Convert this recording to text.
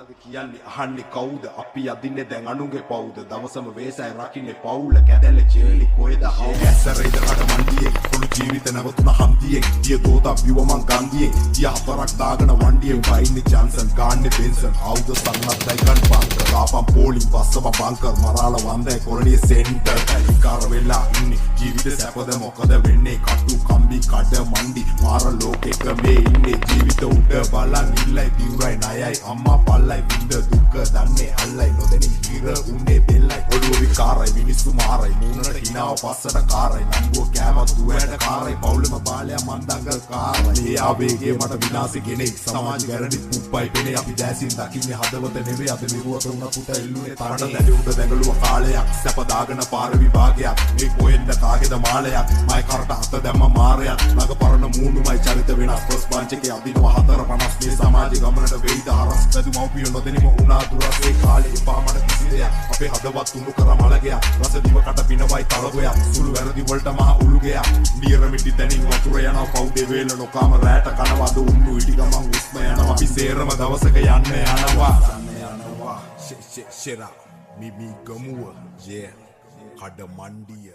මොකටද කියන්නේ අහන්නේ කවුද අපි අදින්නේ දැන් අනුගේ පවුද දවසම වේසයි රකින්නේ පවුල කැදැල්ල චේලි කොහෙද ඇසරේද කඩමණ්ඩියේ පොළු ජීවිත නැවතුන හන්දියේ දිය දෝතා බිව මං ගන්දියේ දිය හතරක් දාගෙන වණ්ඩියේ වයින්නේ ජාන්සන් ගාන්නේ බෙන්සන් ආවුද සන්නත්යි කන් බංකර් ආපම් පොලිම් වස්සම බංකර් මරාල වන්දේ කොරණියේ සෙන්ටර් කලිකාර වෙලා ඉන්නේ ජීවිත සැපද මොකද වෙන්නේ කටු කම්බි කඩ මණ්ඩි මාර ලෝකෙක මේ ඉන්නේ ජීවිත උඩ බලන් ඉල්ලයි දිවුරයි ණයයි අම්මා පල්ලයි විඳ දුක දන්නේ අල්ලයි නොදෙනි ඉර උන්නේ දෙල්ලයි ඔළුව විකාරයි මිනිස්සු මාරයි මූණට හිනාව පස්සට කාරයි නම්බුව කෑමත් දුවැට කාරයි පවුලම බාලයා මන්දංග කාරයි මේ ආවේගය මට විනාශෙ ගෙනේ සමාජ ගැරඩි පුප්පයි පෙනේ අපි දැසින් දකින්නේ හදවත නෙවෙයි අද නිරුවත උන පුත එල්ලුනේ තරණ දැඩි උඩ දැඟලුව කාලයක් සැප දාගෙන පාර විභාගයක් මේ කොහෙන්ද කාගේද මාලයක් මයි කරට අත දැම්ම මාරයක් ළඟ පරණ මූණුමයි චරිත වෙනස් පොස් පංචකේ අදිනවා 450 මේ සමාජ ගමනට වෙයිද හරස් බැදු මව්පියෝ නොදෙනිම උනා දුරස් ඒ කාලේ එපා මට කිසි දෙයක් අපේ හදවත් උණු කර මලගයක් රස දිවකට පිනවයි තලගොයක් සුළු වැරදි වලට මහ උළුගයක් නියර මිටි දැනින් වතුර යනවා පවුදේ වේල නොකාම රැට කනවද උන්නු ඉටි ගමන් උස්ම යනවා අපි සේරම දවසක යන්න යනවා ෂෙරා මිමි ගමුව කඩ මණ්ඩිය